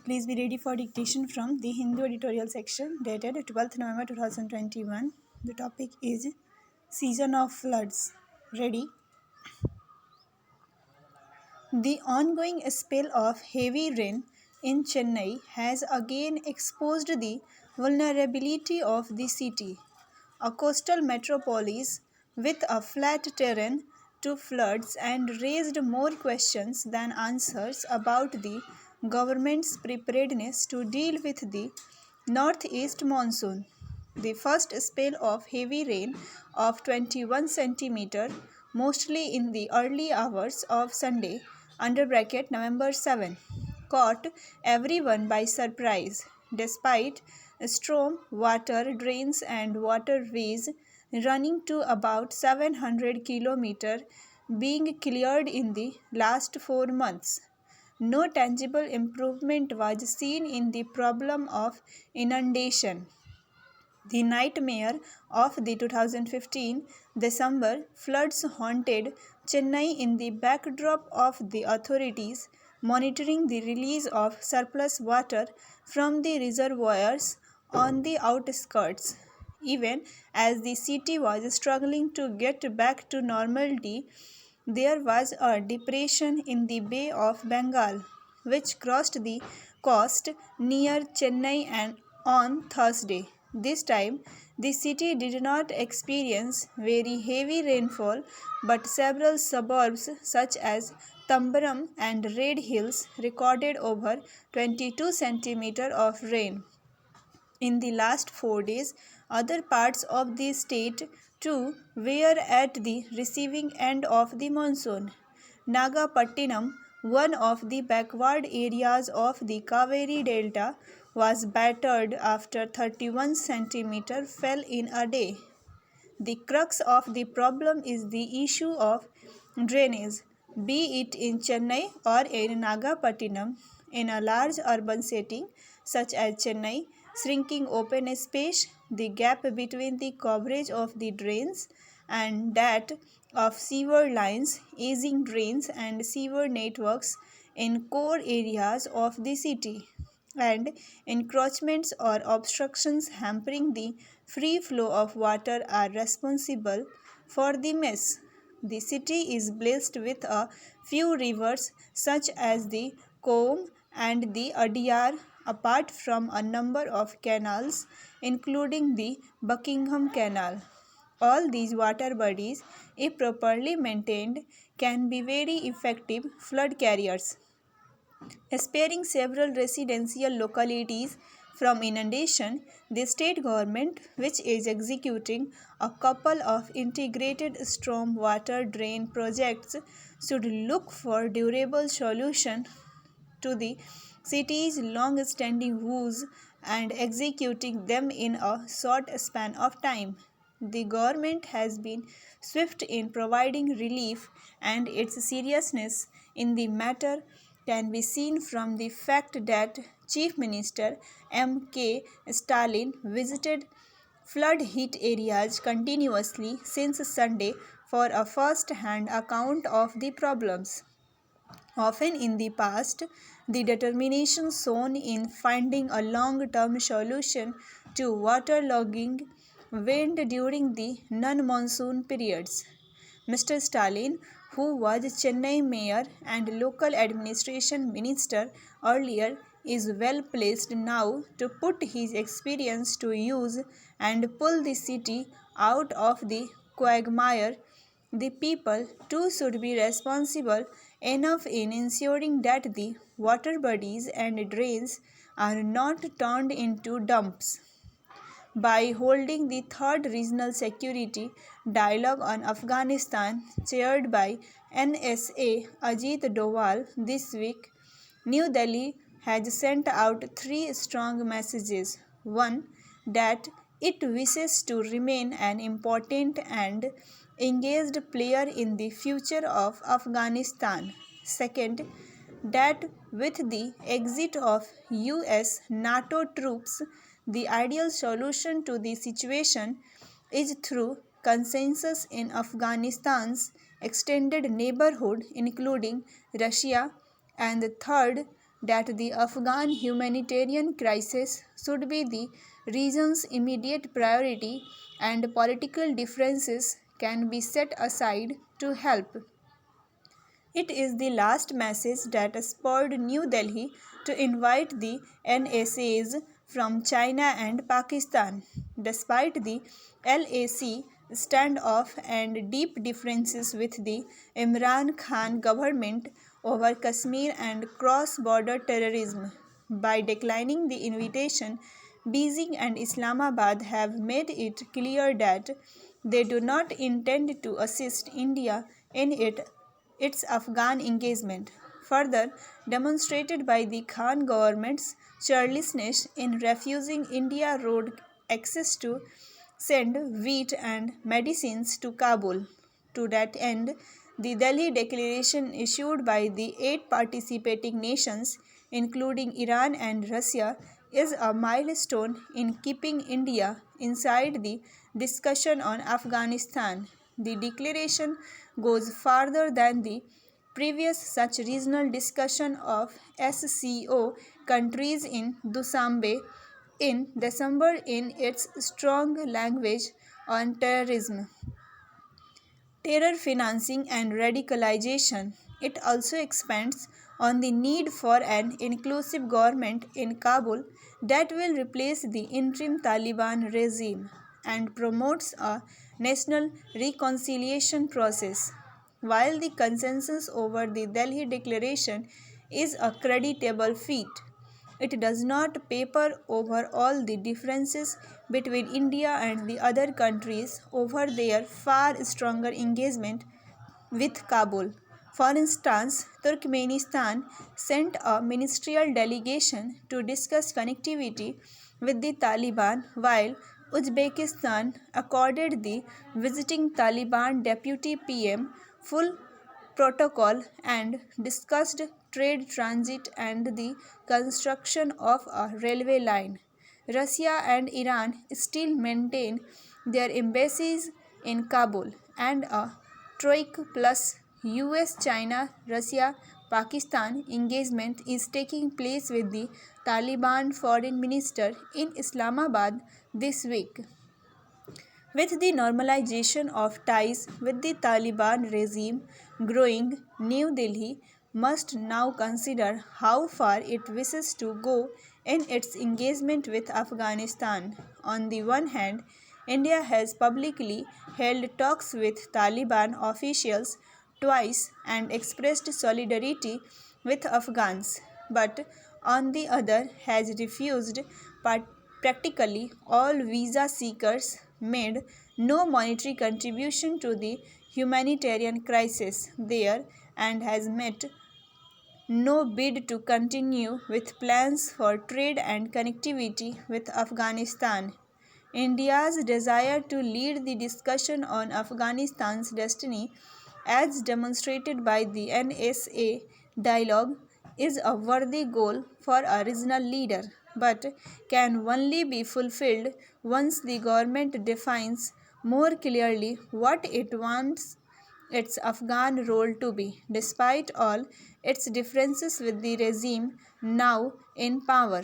Please be ready for dictation from the Hindu editorial section dated 12th November 2021. The topic is Season of Floods. Ready? The ongoing spell of heavy rain in Chennai has again exposed the vulnerability of the city, a coastal metropolis with a flat terrain, to floods and raised more questions than answers about the government's preparedness to deal with the northeast monsoon. The first spell of heavy rain of 21 centimeter, mostly in the early hours of Sunday (November 7), caught everyone by surprise, despite storm water drains and waterways running to about 700 kilometers being cleared in the last 4 months. No tangible improvement was seen in the problem of inundation. The nightmare of the 2015 December floods haunted Chennai in the backdrop of the authorities monitoring the release of surplus water from the reservoirs on the outskirts. Even as the city was struggling to get back to normality, there was a depression in the Bay of Bengal, which crossed the coast near Chennai and on Thursday. This time, the city did not experience very heavy rainfall, but several suburbs such as Tambaram and Red Hills recorded over 22 centimeters of rain. In the last 4 days, other parts of the state too were at the receiving end of the monsoon. Nagapattinam, one of the backward areas of the Kaveri Delta, was battered after 31 centimeters fell in a day. The crux of the problem is the issue of drainage, be it in Chennai or in Nagapattinam. In a large urban setting such as Chennai, shrinking open space, the gap between the coverage of the drains and that of sewer lines, aging drains and sewer networks in core areas of the city, and encroachments or obstructions hampering the free flow of water are responsible for the mess. The city is blessed with a few rivers such as the Coombe and the Adyar, apart from a number of canals including the Buckingham Canal. All these water bodies, if properly maintained, can be very effective flood carriers, sparing several residential localities from inundation. The state government, which is executing a couple of integrated storm water drain projects, should look for durable solution to the city's long-standing woes and executing them in a short span of time. The government has been swift in providing relief, and its seriousness in the matter can be seen from the fact that Chief Minister M.K. Stalin visited flood-hit areas continuously since Sunday for a first-hand account of the problems. Often in the past, the determination shown in finding a long-term solution to waterlogging waned during the non-monsoon periods. Mr. Stalin, who was Chennai mayor and local administration minister earlier, is well placed now to put his experience to use and pull the city out of the quagmire. The people too should be responsible enough in ensuring that the water bodies and drains are not turned into dumps. By holding the third regional security dialogue on Afghanistan, chaired by NSA Ajit Doval this week, New Delhi has sent out three strong messages. One, that it wishes to remain an important and engaged player in the future of Afghanistan. Second, that with the exit of US NATO troops, the ideal solution to the situation is through consensus in Afghanistan's extended neighborhood, including Russia. And third, that the Afghan humanitarian crisis should be the region's immediate priority and political differences can be set aside to help. It is the last message that spurred New Delhi to invite the NSAs from China and Pakistan. Despite the LAC standoff and deep differences with the Imran Khan government over Kashmir and cross border terrorism, by declining the invitation, Beijing and Islamabad have made it clear that they do not intend to assist India in its Afghan engagement, further demonstrated by the Khan government's churlishness in refusing India road access to send wheat and medicines to Kabul. To that end, the Delhi Declaration issued by the eight participating nations, including Iran and Russia, is a milestone in keeping India inside the discussion on Afghanistan. The declaration goes farther than the previous such regional discussion of SCO countries in Dushanbe in December in its strong language on terrorism, terror financing, and radicalization. It also expands on the need for an inclusive government in Kabul that will replace the interim Taliban regime and promotes a national reconciliation process. While the consensus over the Delhi Declaration is a creditable feat, it does not paper over all the differences between India and the other countries over their far stronger engagement with Kabul. For instance, Turkmenistan sent a ministerial delegation to discuss connectivity with the Taliban, while Uzbekistan accorded the visiting Taliban deputy PM full protocol and discussed trade transit and the construction of a railway line. Russia and Iran still maintain their embassies in Kabul, and a troika plus US China Russia Pakistan engagement is taking place with the Taliban foreign minister in Islamabad this week. With the normalization of ties with the Taliban regime growing, New Delhi must now consider how far it wishes to go in its engagement with Afghanistan. On the one hand, India has publicly held talks with Taliban officials twice and expressed solidarity with Afghans, but on the other has refused practically all visa seekers, made no monetary contribution to the humanitarian crisis there, and has met no bid to continue with plans for trade and connectivity with Afghanistan. India's desire to lead the discussion on Afghanistan's destiny, as demonstrated by the NSA dialogue, is a worthy goal for a regional leader, but can only be fulfilled once the government defines more clearly what it wants its Afghan role to be, despite all its differences with the regime now in power.